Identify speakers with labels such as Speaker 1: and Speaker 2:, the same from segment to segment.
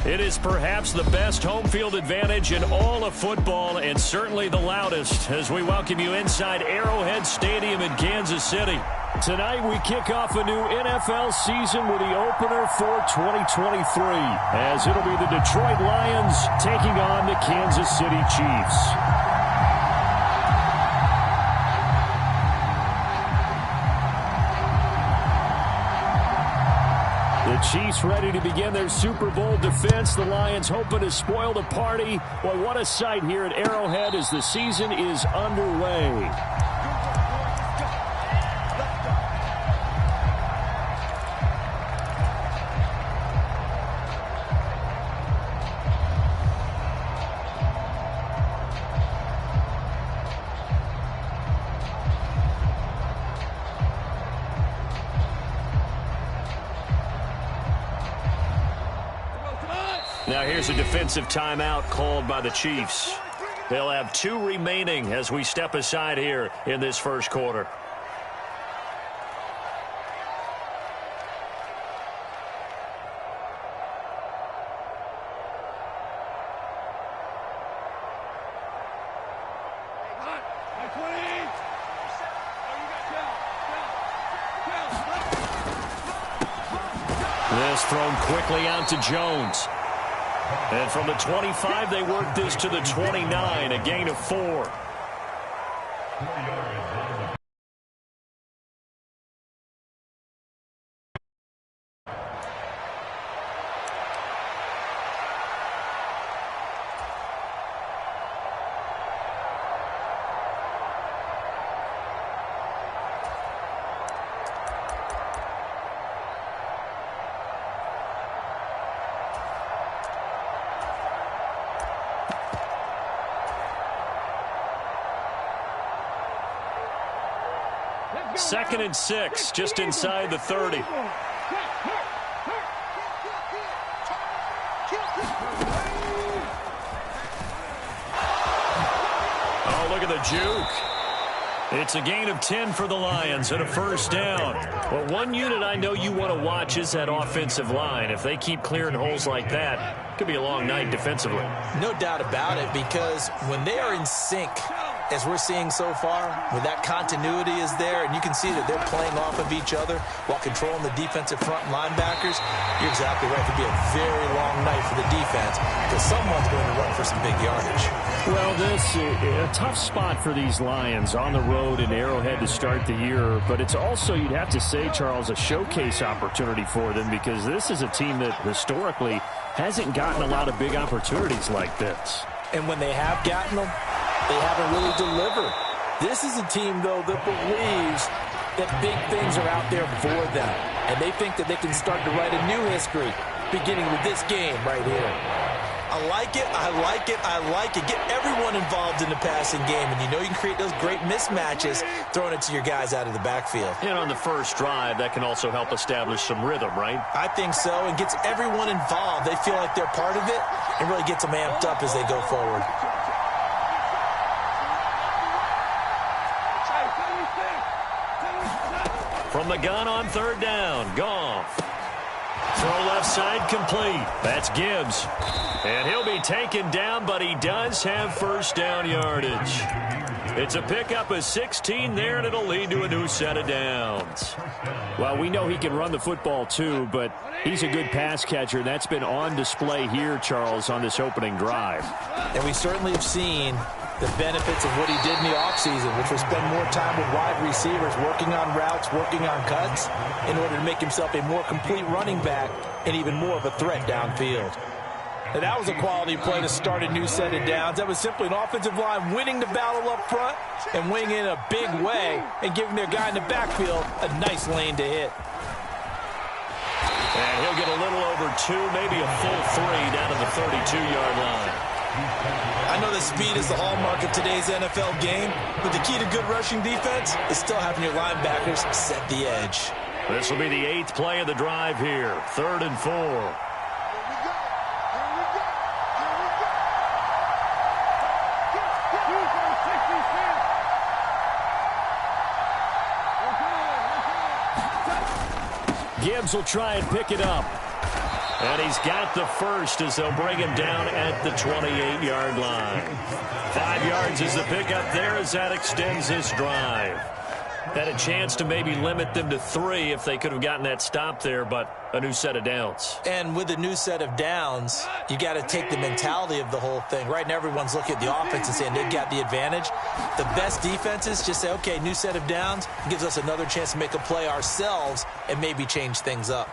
Speaker 1: It is perhaps the best home field advantage in all of football, and certainly the loudest, as we welcome you inside Arrowhead Stadium in Kansas City. Tonight we kick off a new NFL season with the opener for 2023, as it'll be the Detroit Lions taking on the Kansas City Chiefs. The Chiefs ready to begin their Super Bowl defense. The Lions hoping to spoil the party. Well, what a sight here at Arrowhead as the season is underway. Now here's a defensive timeout called by the Chiefs. They'll have 2 remaining as we step aside here in this first quarter. This thrown quickly out to Jones. And from the 25, they work this to the 29, a gain of 4. Second and 6, just inside the 30. Oh, look at the juke. It's a gain of 10 for the Lions and a first down. Well, one unit I know you want to watch is that offensive line. If they keep clearing holes like that, it could be a long night defensively.
Speaker 2: No doubt about it, because when they are in sync, as we're seeing so far, when that continuity is there and you can see that they're playing off of each other while controlling the defensive front linebackers, you're exactly right. It could be a very long night for the defense because someone's going to run for some big yardage.
Speaker 1: Well, this is a tough spot for these Lions on the road in Arrowhead to start the year, but it's also, you'd have to say, Charles, a showcase opportunity for them because this is a team that historically hasn't gotten a lot of big opportunities like this.
Speaker 2: And when they have gotten them, they haven't really delivered. This is a team, though, that believes that big things are out there for them. And they think that they can start to write a new history, beginning with this game right here. I like it, I like it, I like it. Get everyone involved in the passing game. And you know you can create those great mismatches throwing it to your guys out of the backfield.
Speaker 1: And on the first drive, that can also help establish some rhythm, right?
Speaker 2: I think so, and gets everyone involved. They feel like they're part of it and really gets them amped up as they go forward.
Speaker 1: From the gun on third down, Goff. Throw left side complete. That's Gibbs. And he'll be taken down, but he does have first down yardage. It's a pickup of 16 there, and it'll lead to a new set of downs. Well, we know he can run the football too, but he's a good pass catcher. That's been on display here, Charles, on this opening drive.
Speaker 2: And we certainly have seen the benefits of what he did in the offseason, which was spend more time with wide receivers, working on routes, working on cuts, in order to make himself a more complete running back and even more of a threat downfield. And that was a quality play to start a new set of downs. That was simply an offensive line winning the battle up front and winning in a big way and giving their guy in the backfield a nice lane to hit.
Speaker 1: And he'll get a little over 2, maybe a full 3 down to the 32-yard line.
Speaker 2: I know that speed is the hallmark of today's NFL game, but the key to good rushing defense is still having your linebackers set the edge.
Speaker 1: This will be the 8th play of the drive here, 3rd and 4. Gibbs will try and pick it up. And he's got the first as they'll bring him down at the 28-yard line. 5 yards is the pickup there as that extends this drive. Had a chance to maybe limit them to 3 if they could have gotten that stop there, but a new set of downs.
Speaker 2: And with a new set of downs, you got to take the mentality of the whole thing. Right now, everyone's looking at the offense and saying they've got the advantage. The best defenses just say, okay, new set of downs. It gives us another chance to make a play ourselves and maybe change things up.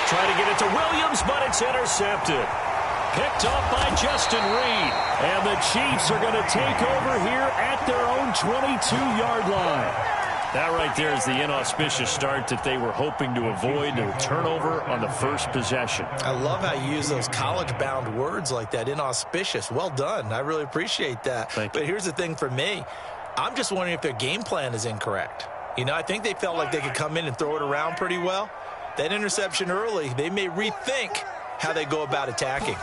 Speaker 1: Trying to get it to Williams, but it's intercepted. Picked off by Justin Reed. And the Chiefs are going to take over here at their own 22-yard line. That right there is the inauspicious start that they were hoping to avoid, a turnover on the first possession.
Speaker 2: I love how you use those college-bound words like that, inauspicious. Well done. I really appreciate that. But here's the thing for me. I'm just wondering if their game plan is incorrect. You know, I think they felt like they could come in and throw it around pretty well. That interception early, they may rethink how they go about attacking.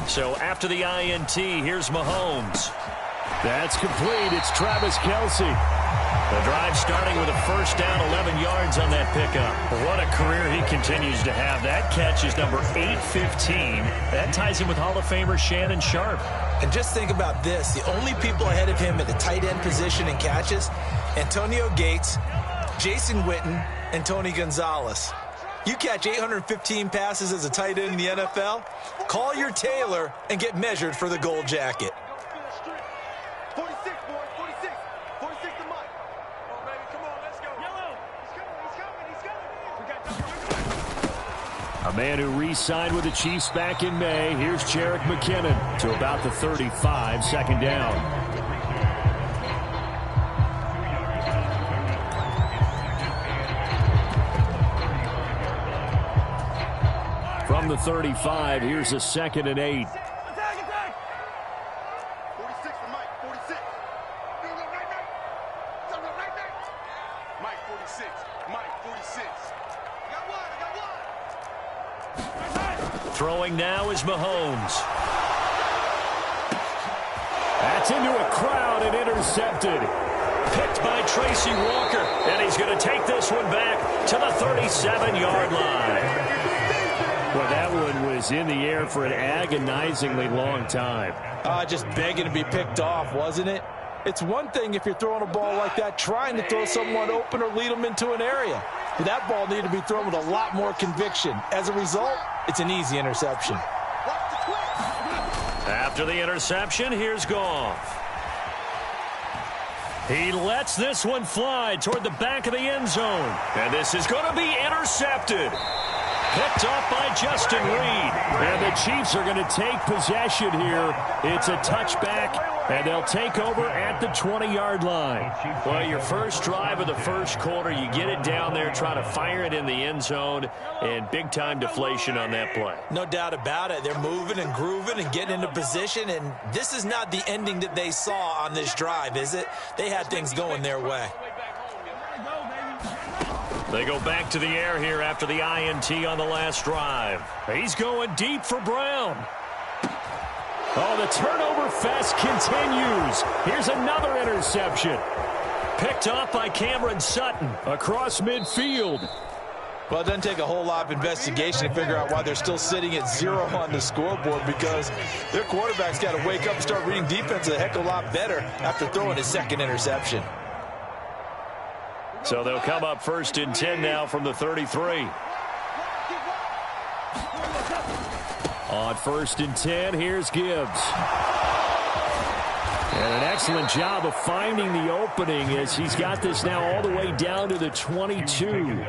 Speaker 1: So after the INT, here's Mahomes. That's complete. It's Travis Kelce. The drive starting with a first down, 11 yards on that pickup. What a career he continues to have. That catch is number 815. That ties him with Hall of Famer Shannon Sharp.
Speaker 2: And just think about this. The only people ahead of him at the tight end position in catches, Antonio Gates, Jason Witten, and Tony Gonzalez. You catch 815 passes as a tight end in the NFL, call your tailor and get measured for the gold jacket.
Speaker 3: 46, boy, 46. 46 to Mike. Oh, baby, come on, let's go. Yellow. He's coming. We got
Speaker 1: A man who re-signed with the Chiefs back in May. Here's Jerick McKinnon to about the 35, second down. From the 35, here's a 2nd and 8.
Speaker 3: Attack, attack. 46 to Mike, 46. Mike, 46. Mike, 46. I got one.
Speaker 1: Throwing now is Mahomes. That's into a crowd and intercepted. Picked by Tracy Walker, and he's going to take this one back to the 37-yard line. Well, that one was in the air for an agonizingly long time.
Speaker 2: Just begging to be picked off, wasn't it? It's one thing if you're throwing a ball like that, trying to throw someone open or lead them into an area. But that ball needed to be thrown with a lot more conviction. As a result, it's an easy interception.
Speaker 1: After the interception, here's Goff. He lets this one fly toward the back of the end zone. And this is going to be intercepted. Picked off by Justin Reed. And the Chiefs are going to take possession here. It's a touchback, and they'll take over at the 20-yard line. Well, your first drive of the first quarter, you get it down there, try to fire it in the end zone, and big-time deflation on that play.
Speaker 2: No doubt about it. They're moving and grooving and getting into position, and this is not the ending that they saw on this drive, is it? They had things going their way.
Speaker 1: They go back to the air here after the INT on the last drive. He's going deep for Brown. Oh, the turnover fest continues. Here's another interception. Picked off by Cameron Sutton across midfield.
Speaker 2: Well, it doesn't take a whole lot of investigation to figure out why they're still sitting at 0 on the scoreboard, because their quarterback's got to wake up and start reading defense a heck of a lot better after throwing his second interception.
Speaker 1: So they'll come up 1st and 10 now from the 33. On 1st and 10, here's Gibbs. And an excellent job of finding the opening as he's got this now all the way down to the 22.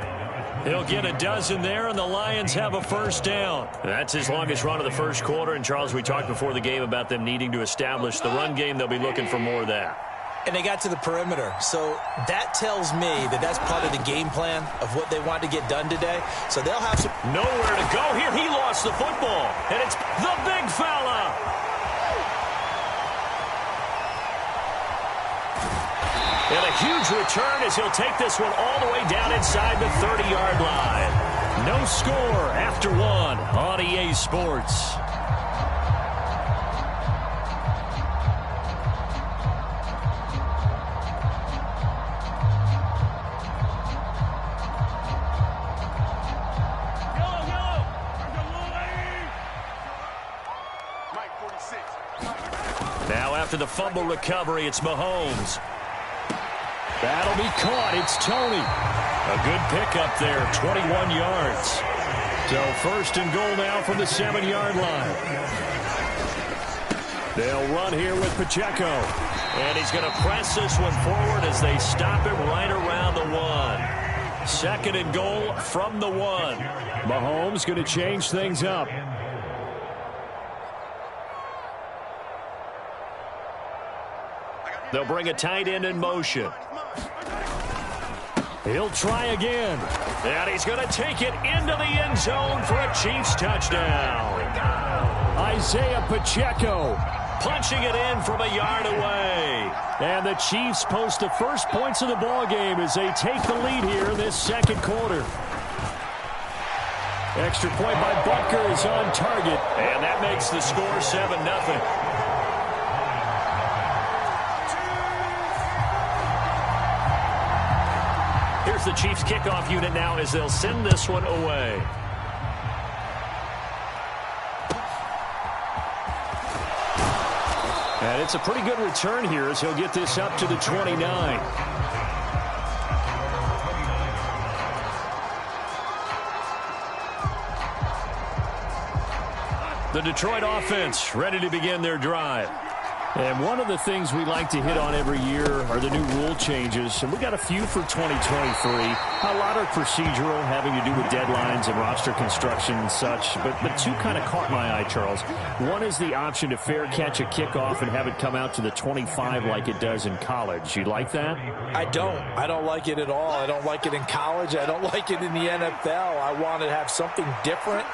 Speaker 1: He'll get a dozen there, and the Lions have a first down. That's his longest run of the first quarter. And, Charles, we talked before the game about them needing to establish the run game. They'll be looking for more of that.
Speaker 2: And they got to the perimeter. So that tells me that that's part of the game plan of what they want to get done today. So they'll have some...
Speaker 1: Nowhere to go here. He lost the football. And it's the big fella. And a huge return as he'll take this one all the way down inside the 30-yard line. No score after one on EA Sports. After the fumble recovery, it's Mahomes. That'll be caught. It's Tony. A good pickup there, 21 yards. So first and goal now from the 7-yard line. They'll run here with Pacheco. And he's going to press this one forward as they stop him right around the 1. Second and goal from the 1. Mahomes going to change things up. They'll bring a tight end in motion. He'll try again. And he's going to take it into the end zone for a Chiefs touchdown. Isaiah Pacheco punching it in from a yard away. And the Chiefs post the first points of the ball game as they take the lead here in this second quarter. Extra point by Butker is on target. And that makes the score 7-0. Here's the Chiefs kickoff unit now as they'll send this one away. And it's a pretty good return here as he'll get this up to the 29. The Detroit offense ready to begin their drive. And one of the things we like to hit on every year are the new rule changes. And we got a few for 2023. A lot are procedural, having to do with deadlines and roster construction and such. But two kind of caught my eye, Charles. One is the option to fair catch a kickoff and have it come out to the 25 like it does in college. You like that?
Speaker 2: I don't like it at all. I don't like it in college. I don't like it in the NFL. I want to have something different.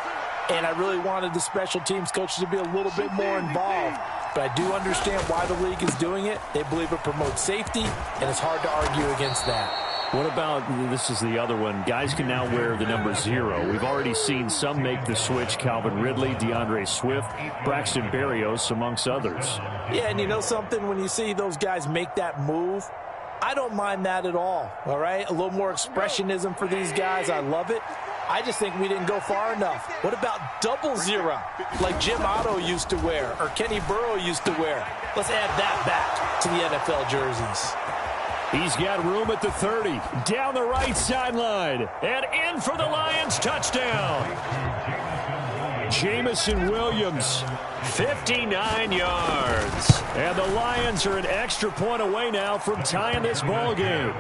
Speaker 2: And I really wanted the special teams coaches to be a little bit more involved. But I do understand why the league is doing it. They believe it promotes safety, and it's hard to argue against that.
Speaker 1: What about, this is the other one, guys can now wear the number 0. We've already seen some make the switch, Calvin Ridley, DeAndre Swift, Braxton Berrios, amongst others.
Speaker 2: Yeah, and you know something? When you see those guys make that move, I don't mind that at all right? A little more expressionism for these guys. I love it. I just think we didn't go far enough. What about 00, like Jim Otto used to wear or Kenny Burrow used to wear? Let's add that back to the NFL jerseys.
Speaker 1: He's got room at the 30. Down the right sideline. And in for the Lions touchdown. Jamison Williams, 59 yards. And the Lions are an extra point away now from tying this ball game.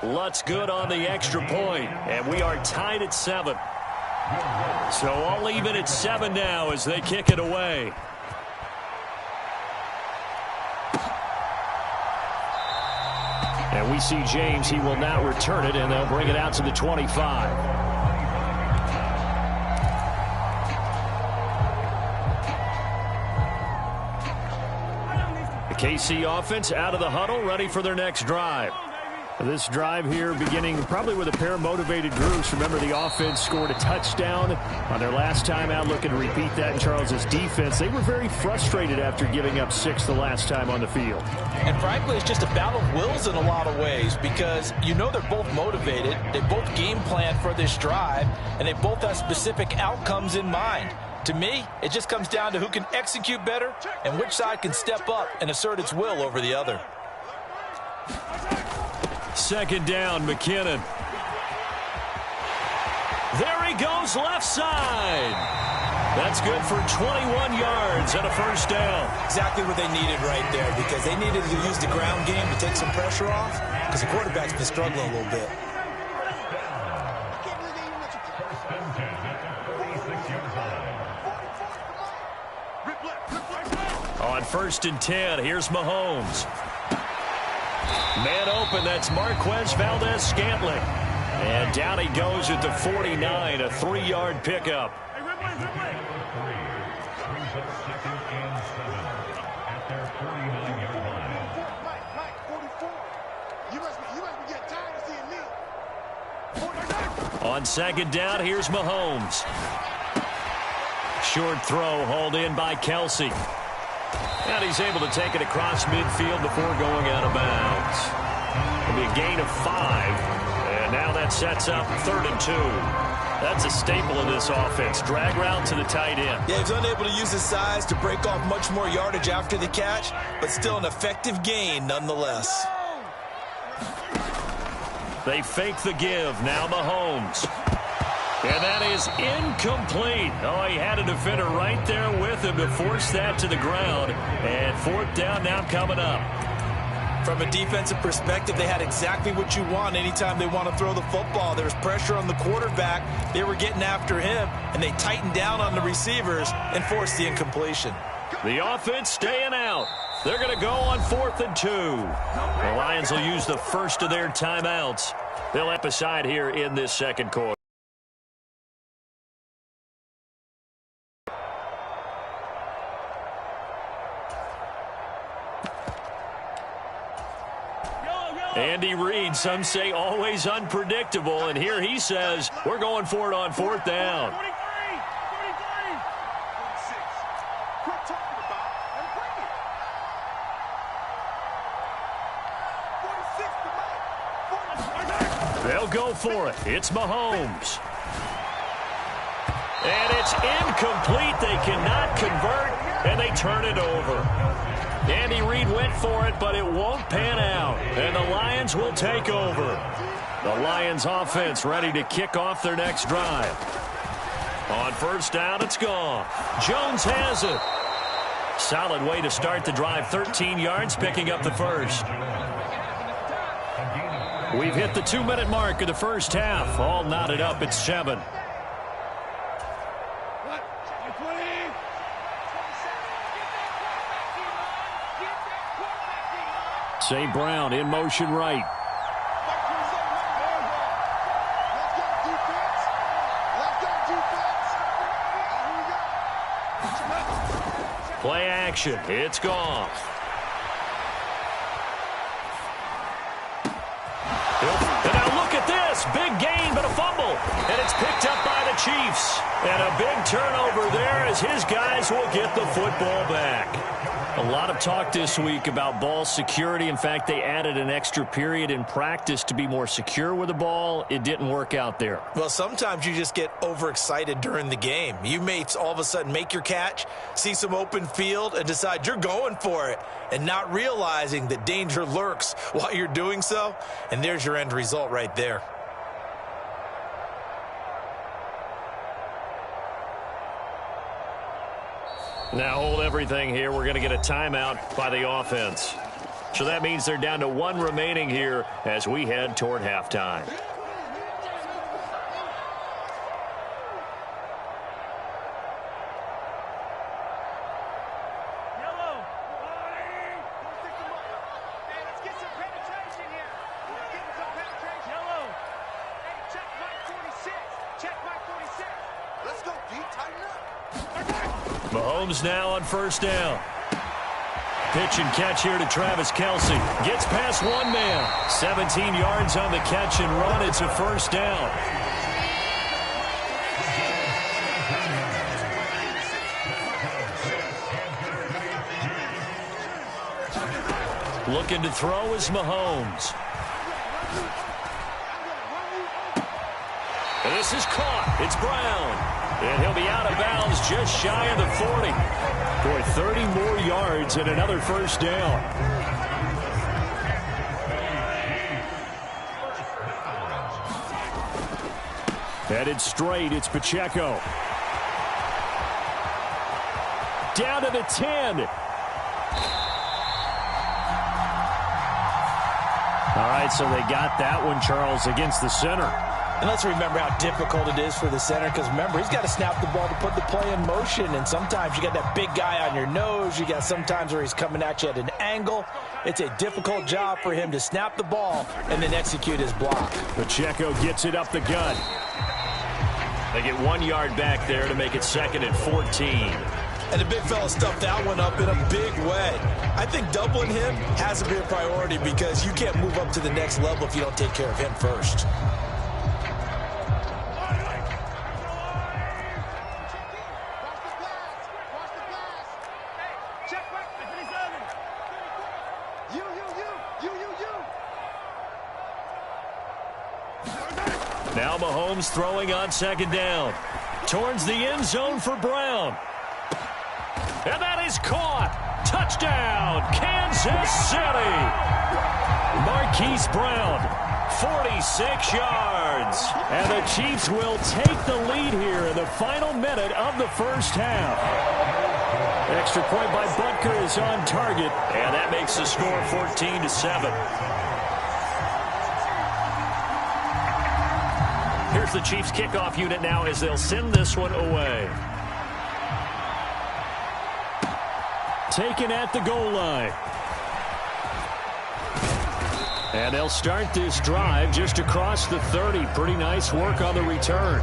Speaker 1: Lutz good on the extra point, and we are tied at 7. So all even at 7 now as they kick it away. And we see James. He will not return it, and they'll bring it out to the 25. KC offense out of the huddle, ready for their next drive. This drive here beginning probably with a pair of motivated groups. Remember, the offense scored a touchdown on their last time out. Looking to repeat that in Charles's defense. They were very frustrated after giving up 6 the last time on the field.
Speaker 2: And frankly, it's just a battle of wills in a lot of ways because you know they're both motivated. They both game plan for this drive, and they both have specific outcomes in mind. To me, it just comes down to who can execute better and which side can step up and assert its will over the other.
Speaker 1: Second down, McKinnon. There he goes, left side. That's good for 21 yards and a first down.
Speaker 2: Exactly what they needed right there because they needed to use the ground game to take some pressure off because the quarterback's been struggling a little bit.
Speaker 1: On 1st and 10, here's Mahomes. Man open, that's Marquez Valdez-Scantling. And down he goes at the 49, a 3-yard pickup. On 2nd down, here's Mahomes. Short throw, hauled in by Kelsey. And he's able to take it across midfield before going out of bounds. It'll be a gain of 5. And now that sets up 3rd and 2. That's a staple of this offense. Drag route to the tight end.
Speaker 2: Yeah, he's unable to use his size to break off much more yardage after the catch, but still an effective gain nonetheless.
Speaker 1: They fake the give. Now Mahomes. And that is incomplete. Oh, he had a defender right there with him to force that to the ground. And fourth down now coming up.
Speaker 2: From a defensive perspective, they had exactly what you want anytime they want to throw the football. There was pressure on the quarterback. They were getting after him, and they tightened down on the receivers and forced the incompletion.
Speaker 1: The offense staying out. They're going to go on 4th and 2. The Lions will use the first of their timeouts. They'll step aside here in this second quarter. Andy Reid, some say always unpredictable, and here he says we're going for it on 4th down. They'll go for it. It's Mahomes. And it's incomplete. They cannot convert, and they turn it over. Andy Reid went for it, but it won't pan out. And the Lions will take over. The Lions offense ready to kick off their next drive. On 1st down, it's gone. Jones has it. Solid way to start the drive. 13 yards, picking up the first. We've hit the 2-minute mark of the first half. All knotted up at 7. St. Brown in motion right. Play action. It's gone. And now look at this. Big gain, but a fumble. And it's picked up by the Chiefs. And a big turnover there as his guys will get the football back. A lot of talk this week about ball security. In fact, they added an extra period in practice to be more secure with the ball. It didn't work out there.
Speaker 2: Well, sometimes you just get overexcited during the game. You may all of a sudden make your catch, see some open field, and decide you're going for it, and not realizing that danger lurks while you're doing so. And there's your end result right there.
Speaker 1: Now hold everything here. We're going to get a timeout by the offense. So that means they're down to 1 remaining here as we head toward halftime. Mahomes now on 1st down. Pitch and catch here to Travis Kelce. Gets past one man. 17 yards on the catch and run. It's a 1st down. Looking to throw is Mahomes. And this is caught. It's Brown. And he'll be out of bounds just shy of the 40. Boy, 30 more yards and another 1st down. Headed straight, it's Pacheco. Down to the 10. All right, so they got that one, Charles, against the center.
Speaker 2: And let's remember how difficult it is for the center, because remember, he's got to snap the ball to put the play in motion, and sometimes you got that big guy on your nose. You got sometimes where he's coming at you at an angle. It's a difficult job for him to snap the ball and then execute his block.
Speaker 1: Pacheco gets it up the gut. They get 1 yard back there to make it 2nd and 14.
Speaker 2: And the big fella stuffed that one up in a big way. I think doubling him has to be a priority, because you can't move up to the next level if you don't take care of him first.
Speaker 1: Now Mahomes throwing on second down. Towards the end zone for Brown. And that is caught. Touchdown, Kansas City. Marquise Brown, 46 yards. And the Chiefs will take the lead here in the final minute of the first half. Extra point by Butker is on target. And that makes the score 14-7. Here's the Chiefs kickoff unit now as they'll send this one away. Taken at the goal line. And they'll start this drive just across the 30. Pretty nice work on the return.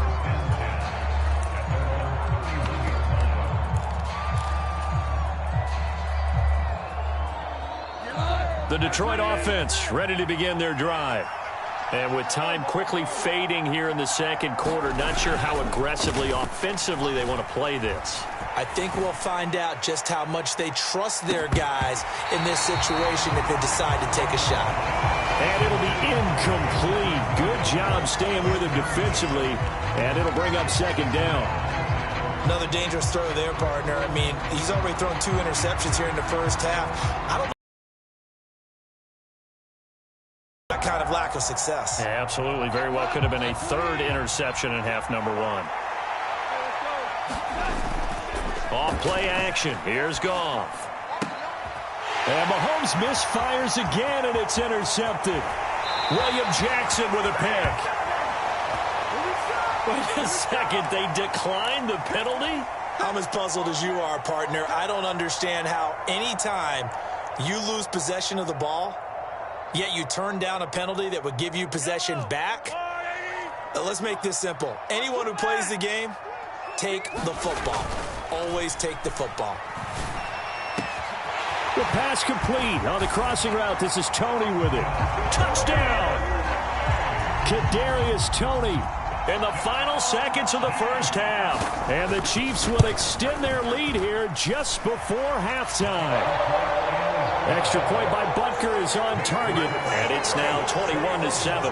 Speaker 1: The Detroit offense ready to begin their drive. And with time quickly fading here in the second quarter, not sure how aggressively, offensively they want to play this.
Speaker 2: I think we'll find out just how much they trust their guys in this situation if they decide to take a shot.
Speaker 1: And it'll be incomplete. Good job staying with him defensively. And it'll bring up second down.
Speaker 2: Another dangerous throw there, partner. I mean, he's already thrown 2 interceptions here in the first half. I don't know that kind of lack of success.
Speaker 1: Yeah, absolutely. Very well could have been a 3rd interception in half number 1. Off play action. Here's Goff. And Mahomes misfires again, and it's intercepted. William Jackson with a pick. Wait a second. They declined the penalty?
Speaker 2: I'm as puzzled as you are, partner. I don't understand how anytime you lose possession of the ball, yet you turn down a penalty that would give you possession back. Let's make this simple. Anyone who plays the game, take the football. Always take the football.
Speaker 1: The pass complete on the crossing route. This is Tony with it. Touchdown! Kadarius Toney in the final seconds of the first half. And the Chiefs will extend their lead here just before halftime. Extra point by Butker is on target. And it's now 21-7.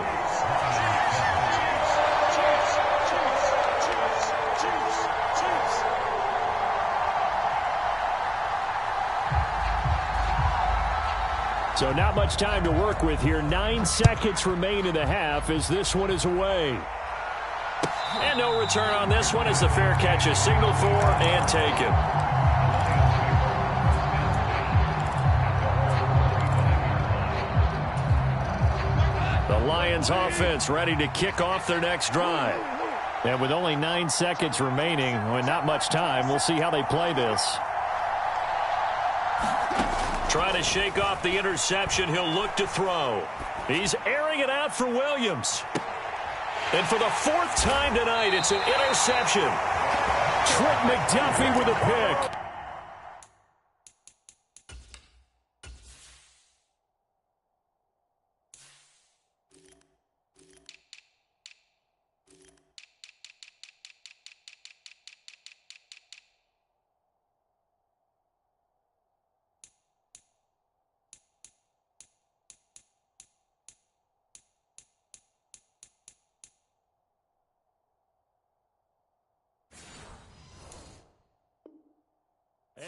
Speaker 1: So not much time to work with here. 9 seconds remain in the half as this one is away. And no return on this one as the fair catch is signaled for and taken. The Lions offense ready to kick off their next drive. And with only 9 seconds remaining, with not much time, we'll see how they play this. Trying to shake off the interception, he'll look to throw. He's airing it out for Williams. And for the 4th time tonight, it's an interception. Trent McDuffie with a pick.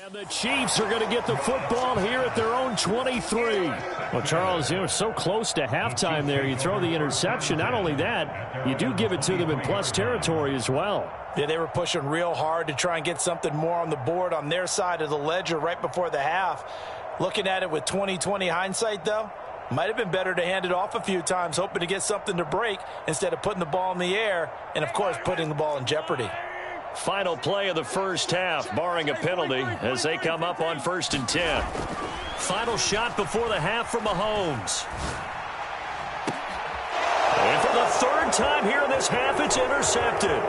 Speaker 1: And the Chiefs are going to get the football here at their own 23. Well, Charles, you know, so close to halftime there. You throw the interception. Not only that, you do give it to them in plus territory as well.
Speaker 2: Yeah, they were pushing real hard to try and get something more on the board on their side of the ledger right before the half. Looking at it with 20/20 hindsight, though, might have been better to hand it off a few times, hoping to get something to break instead of putting the ball in the air and, of course, putting the ball in jeopardy.
Speaker 1: Final play of the first half, barring a penalty, as they come up on 1st and 10. Final shot before the half from Mahomes. And for the 3rd time here in this half, it's intercepted.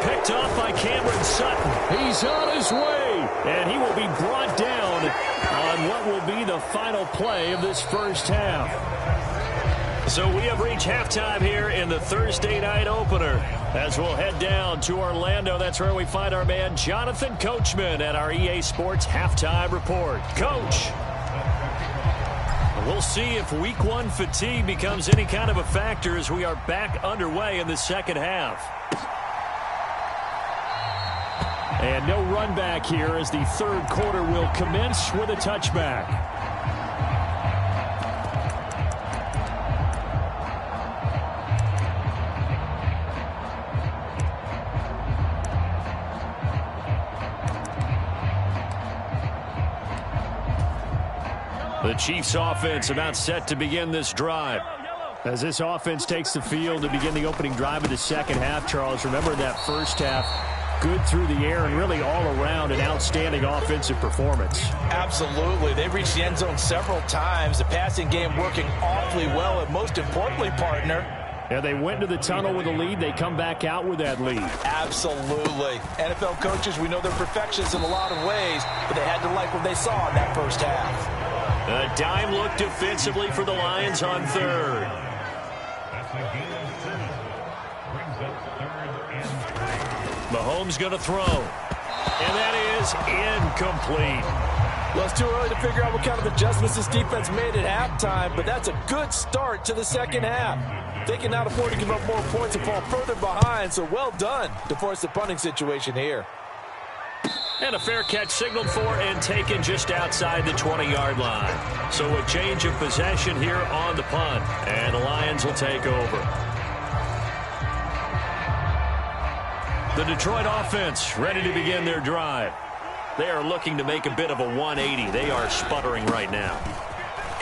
Speaker 1: Picked off by Cameron Sutton. He's on his way, and he will be brought down on what will be the final play of this first half. So we have reached halftime here in the Thursday night opener. As we'll head down to Orlando, that's where we find our man Jonathan Coachman at our EA Sports Halftime Report. Coach. We'll see if week one fatigue becomes any kind of a factor as we are back underway in the second half. And no run back here as the third quarter will commence with a touchback. The Chiefs offense about set to begin this drive. As this offense takes the field to begin the opening drive of the second half, Charles, remember that first half, good through the air and really all around an outstanding offensive performance.
Speaker 2: Absolutely. They reached the end zone several times. The passing game working awfully well, and most importantly, partner,
Speaker 1: yeah, they went to the tunnel with a lead. They come back out with that lead.
Speaker 2: Absolutely. NFL coaches, we know they're perfectionists in a lot of ways, but they had to like what they saw in that first half.
Speaker 1: A dime look defensively for the Lions on third. Mahomes going to throw. And that is incomplete.
Speaker 2: Well, it's too early to figure out what kind of adjustments this defense made at halftime, but that's a good start to the second half. They can now afford to give up more points and fall further behind, so well done to force the punting situation here.
Speaker 1: And a fair catch signaled for and taken just outside the 20-yard line. So a change of possession here on the punt, and the Lions will take over. The Detroit offense ready to begin their drive. They are looking to make a bit of a 180. They are sputtering right now.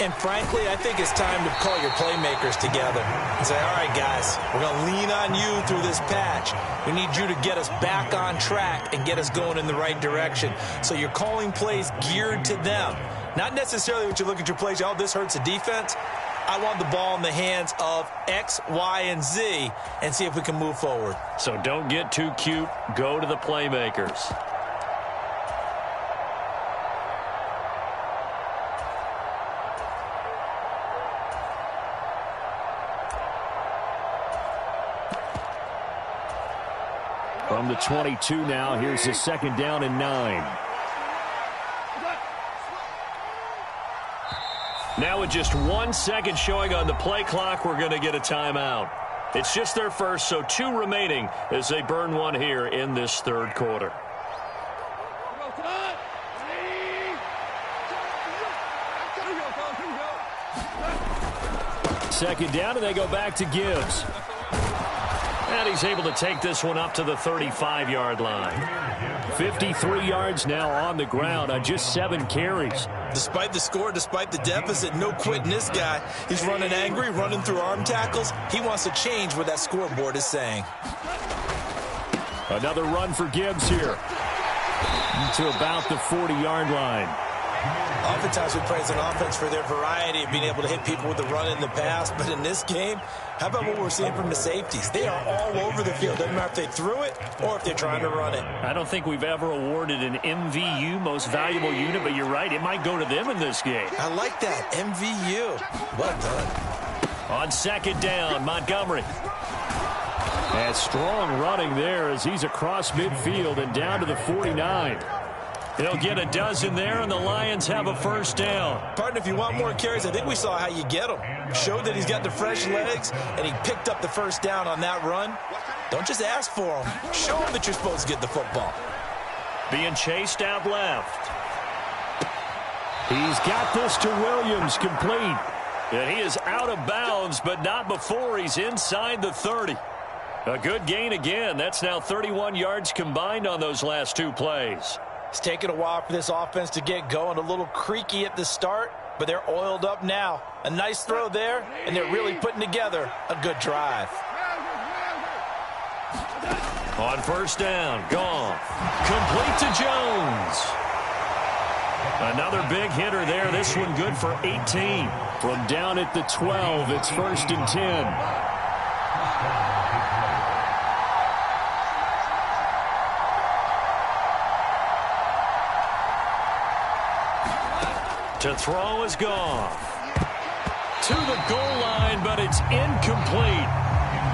Speaker 2: And frankly, I think it's time to call your playmakers together and say, all right, guys, we're going to lean on you through this patch. We need you to get us back on track and get us going in the right direction. So you're calling plays geared to them. Not necessarily what you look at your plays, oh, this hurts the defense. I want the ball in the hands of X, Y, and Z and see if we can move forward.
Speaker 1: So don't get too cute. Go to the playmakers. From the 22 now, here's the second down and 9. Now with just 1 second showing on the play clock, we're going to get a timeout. It's just their first, so 2 remaining as they burn one here in this third quarter. Second down, and they go back to Gibbs. And he's able to take this one up to the 35-yard line. 53 yards now on the ground on just 7 carries.
Speaker 2: Despite the score, despite the deficit, no quitting this guy. He's running angry, running through arm tackles. He wants to change what that scoreboard is saying.
Speaker 1: Another run for Gibbs here to about the 40-yard line.
Speaker 2: Oftentimes we praise an offense for their variety of being able to hit people with the run in the pass, but in this game, how about what we're seeing from the safeties? They are all over the field. Doesn't matter if they threw it or if they're trying to run it. I
Speaker 1: don't think we've ever awarded an MVU, most valuable unit, but you're right, it might go to them in this game.
Speaker 2: I like that, MVU. Well done.
Speaker 1: On second down, Montgomery. And strong running there as he's across midfield and down to the 49. He'll get a dozen there, and the Lions have a first down.
Speaker 2: Partner, if you want more carries, I think we saw how you get them. Showed that he's got the fresh legs, and he picked up the first down on that run. Don't just ask for them. Show them that you're supposed to get the football.
Speaker 1: Being chased out left. He's got this to Williams, complete. And he is out of bounds, but not before he's inside the 30. A good gain again. That's now 31 yards combined on those last 2 plays.
Speaker 2: It's taken a while for this offense to get going. A little creaky at the start, but they're oiled up now. A nice throw there, and they're really putting together a good drive.
Speaker 1: On first down, Goff. Complete to Jones. Another big hitter there. This one good for 18. From down at the 12, it's 1st and 10. To throw is Goff. To the goal line, but it's incomplete.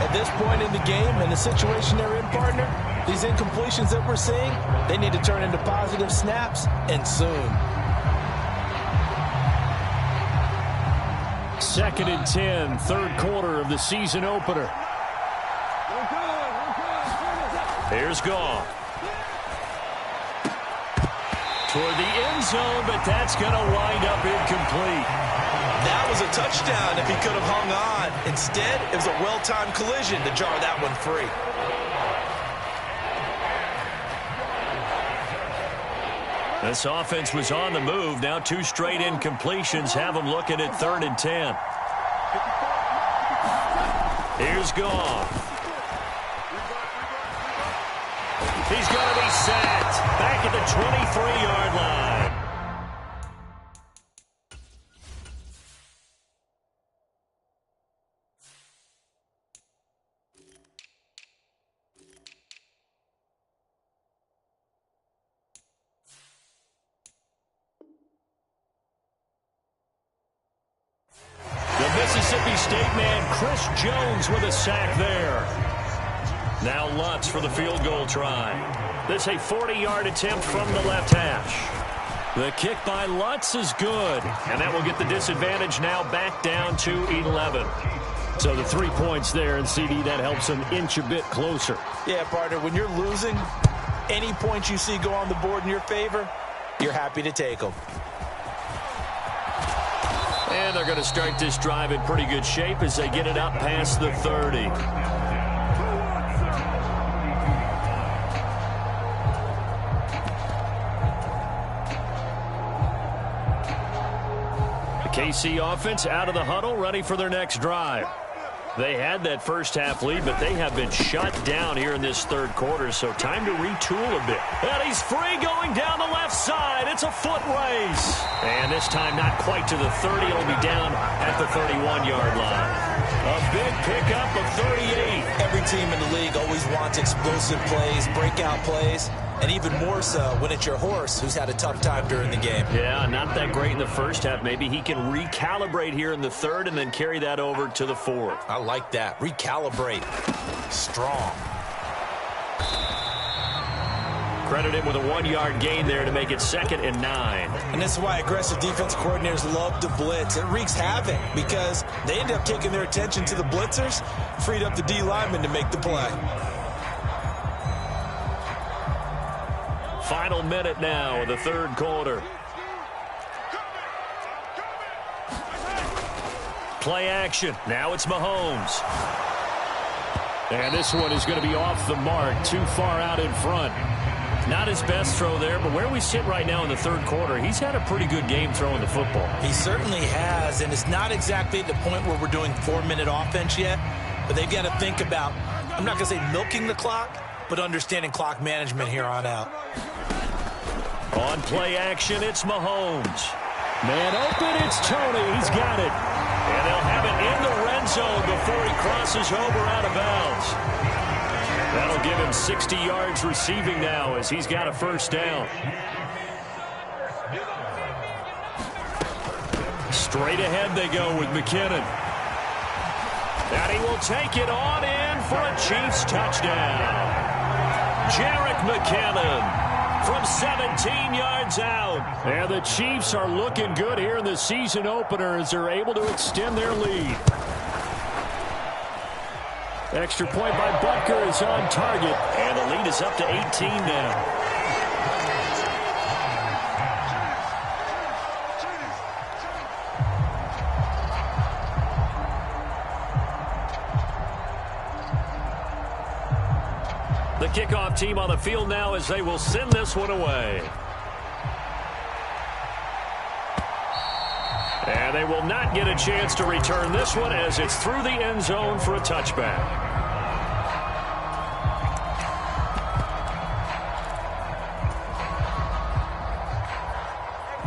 Speaker 2: At this point in the game and the situation they're in, partner, these incompletions that we're seeing, they need to turn into positive snaps, and soon.
Speaker 1: 2nd and 10, third quarter of the season opener. Here's Goff. Toward the end zone, but that's going to wind up incomplete.
Speaker 2: That was a touchdown if he could have hung on. Instead, it was a well-timed collision to jar that one free.
Speaker 1: This offense was on the move. Now 2 straight incompletions have them looking at 3rd and 10. Here's Goff. He's going to be sacked back at the 23-yard line. Mississippi State man Chris Jones with a sack there. Now Lutz for the field goal try. This a 40-yard attempt from the left hash. The kick by Lutz is good, and that will get the disadvantage now back down to 11. So the 3 points there, and CD, that helps them inch a bit closer.
Speaker 2: Yeah, partner, when you're losing, any points you see go on the board in your favor, you're happy to take them.
Speaker 1: And they're going to start this drive in pretty good shape as they get it up past the 30. The KC offense out of the huddle, ready for their next drive. They had that first half lead, but they have been shut down here in this third quarter, so time to retool a bit. And he's free going down the left side. It's a foot race. And this time not quite to the 30. It'll be down at the 31-yard line. A big pickup of 38.
Speaker 2: Every team in the league always wants explosive plays, breakout plays, and even more so when it's your horse who's had a tough time during the game.
Speaker 1: Yeah, not that great in the first half. Maybe he can recalibrate here in the third and then carry that over to the fourth.
Speaker 2: I like that. Recalibrate. Strong.
Speaker 1: Credit him with a 1-yard gain there to make it 2nd and 9.
Speaker 2: And this is why aggressive defense coordinators love to blitz. It wreaks havoc because they end up taking their attention to the blitzers, freed up the D lineman to make the play.
Speaker 1: Final minute now of the third quarter. Play action. Now it's Mahomes. And this one is going to be off the mark, too far out in front. Not his best throw there, but where we sit right now in the third quarter, he's had a pretty good game throwing the football.
Speaker 2: He certainly has, and it's not exactly at the point where we're doing 4-minute offense yet, but they've got to think about, I'm not going to say milking the clock, but understanding clock management here on out.
Speaker 1: On play action, it's Mahomes. Man open, it's Tony. He's got it. And they'll have it in the red zone before he crosses over out of bounds. That'll give him 60 yards receiving now as he's got a first down. Straight ahead they go with McKinnon. And he will take it on in for a Chiefs touchdown. Jerick McKinnon from 17 yards out. And the Chiefs are looking good here in the season opener as they're able to extend their lead. Extra point by Butker is on target, and the lead is up to 18 now. The kickoff team on the field now as they will send this one away. And they will not get a chance to return this one as it's through the end zone for a touchback.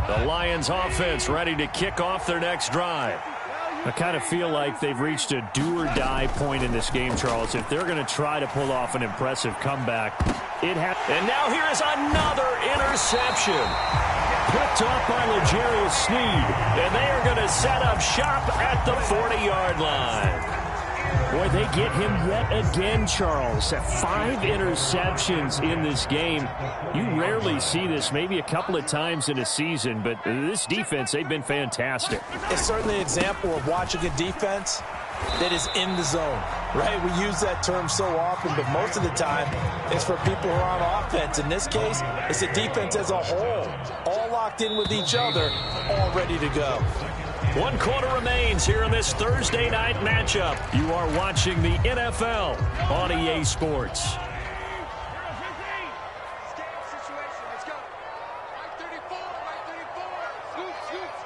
Speaker 1: The Lions offense ready to kick off their next drive. I kind of feel like they've reached a do-or-die point in this game, Charles. If they're going to try to pull off an impressive comeback, it has. And now here is another interception. Picked off by L'Jarius Sneed. And they are going to set up shop at the 40-yard line. Boy, they get him yet again, Charles. 5 interceptions in this game. You rarely see this, maybe a couple of times in a season, but this defense, they've been fantastic.
Speaker 2: It's certainly an example of watching a defense that is in the zone, right? We use that term so often, but most of the time it's for people who are on offense. In this case, it's a defense as a whole, all locked in with each other, all ready to go.
Speaker 1: 1 quarter remains here in this Thursday night matchup. You are watching the NFL on EA Sports.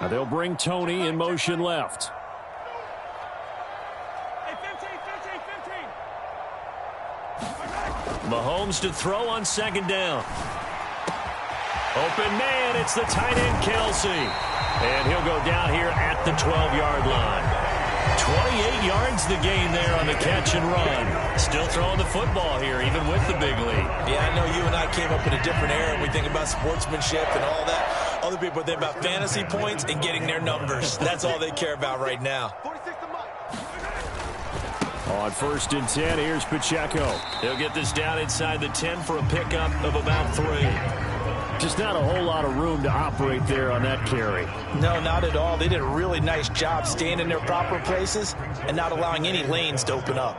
Speaker 1: Now they'll bring Tony in motion left. Mahomes to throw on 2nd down. Open man, it's the tight end Kelsey. And he'll go down here at the 12-yard line. 28 yards the gain there on the catch and run. Still throwing the football here, even with the big lead.
Speaker 2: Yeah, I know you and I came up in a different era, and we think about sportsmanship and all that. Other people think about fantasy points and getting their numbers. That's all they care about right now.
Speaker 1: On 1st and 10, here's Pacheco. He'll get this down inside the 10 for a pickup of about 3. Just not a whole lot of room to operate there on that carry.
Speaker 2: No, not at all. They did a really nice job staying in their proper places and not allowing any lanes to open up.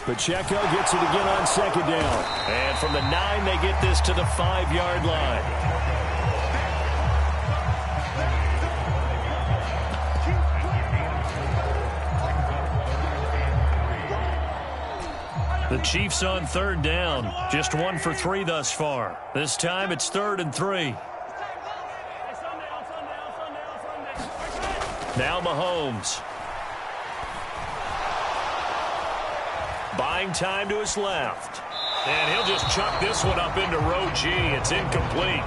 Speaker 1: Pacheco gets it again on 2nd down. And from the 9, they get this to the 5-yard line. The Chiefs on 3rd down. Just 1 for 3 thus far. This time it's 3rd and 3. Now Mahomes. Buying time to his left. And he'll just chuck this one up into row G. It's incomplete.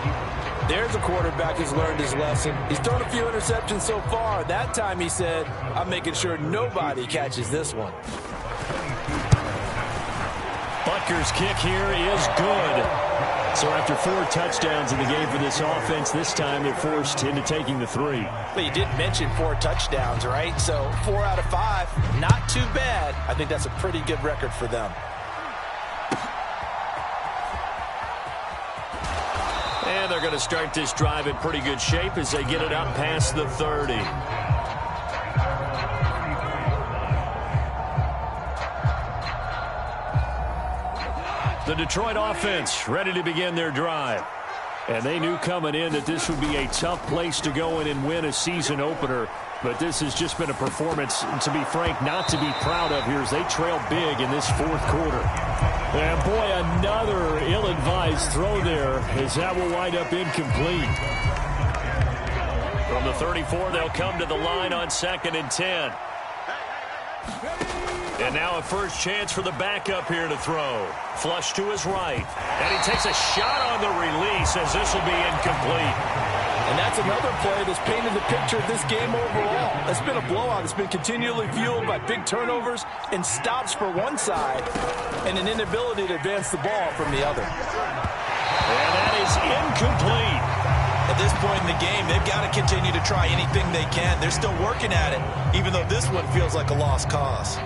Speaker 2: There's a quarterback who's learned his lesson. He's thrown a few interceptions so far. That time he said, I'm making sure nobody catches this one.
Speaker 1: Butker's kick here is good. So after 4 touchdowns in the game for this offense, this time they're forced into taking the 3.
Speaker 2: Well, you did mention 4 touchdowns, right? So 4 out of 5, not too bad. I think that's a pretty good record for them.
Speaker 1: And they're going to start this drive in pretty good shape as they get it up past the 30. The Detroit offense ready to begin their drive. And they knew coming in that this would be a tough place to go in and win a season opener. But this has just been a performance, to be frank, not to be proud of here as they trail big in this 4th quarter. And boy, another ill-advised throw there as that will wind up incomplete. From the 34, they'll come to the line on 2nd and 10. And now a first chance for the backup here to throw. Flush to his right. And he takes a shot on the release as this will be incomplete.
Speaker 2: And that's another play that's painted the picture of this game overall. It's been a blowout. It's been continually fueled by big turnovers and stops for one side and an inability to advance the ball from the other.
Speaker 1: And that is incomplete.
Speaker 2: At this point in the game, they've got to continue to try anything they can. They're still working at it, even though this one feels like a lost cause.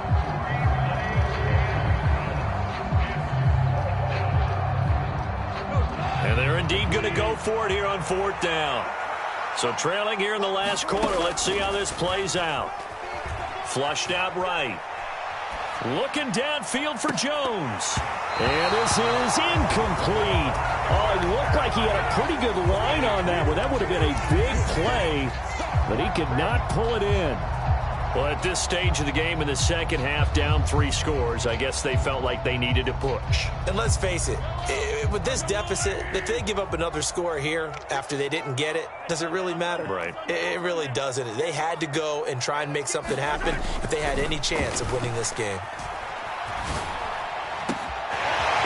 Speaker 1: And they're indeed going to go for it here on 4th down. So trailing here in the last quarter, let's see how this plays out. Flushed out right. Looking downfield for Jones. And this is incomplete. Oh, it looked like he had a pretty good line on that one. That would have been a big play, but he could not pull it in. Well, at this stage of the game in the second half, down 3 scores, I guess they felt like they needed to push.
Speaker 2: And let's face it, with this deficit, if they give up another score here after they didn't get it, does it really matter?
Speaker 1: Right.
Speaker 2: It really doesn't. They had to go and try and make something happen if they had any chance of winning this game.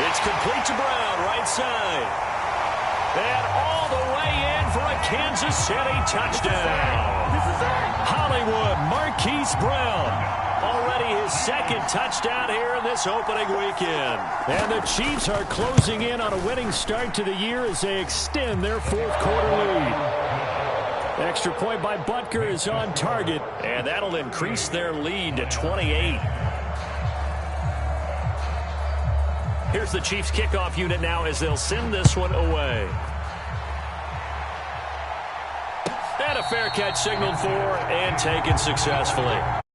Speaker 1: It's complete to Brown, right side. And all the way in for a Kansas City touchdown. Hollywood Marquise Brown. Already his 2nd touchdown here in this opening weekend. And the Chiefs are closing in on a winning start to the year as they extend their 4th quarter lead. Extra point by Butker is on target, and that'll increase their lead to 28. Here's the Chiefs kickoff unit now as they'll send this one away. And a fair catch signaled for and taken successfully.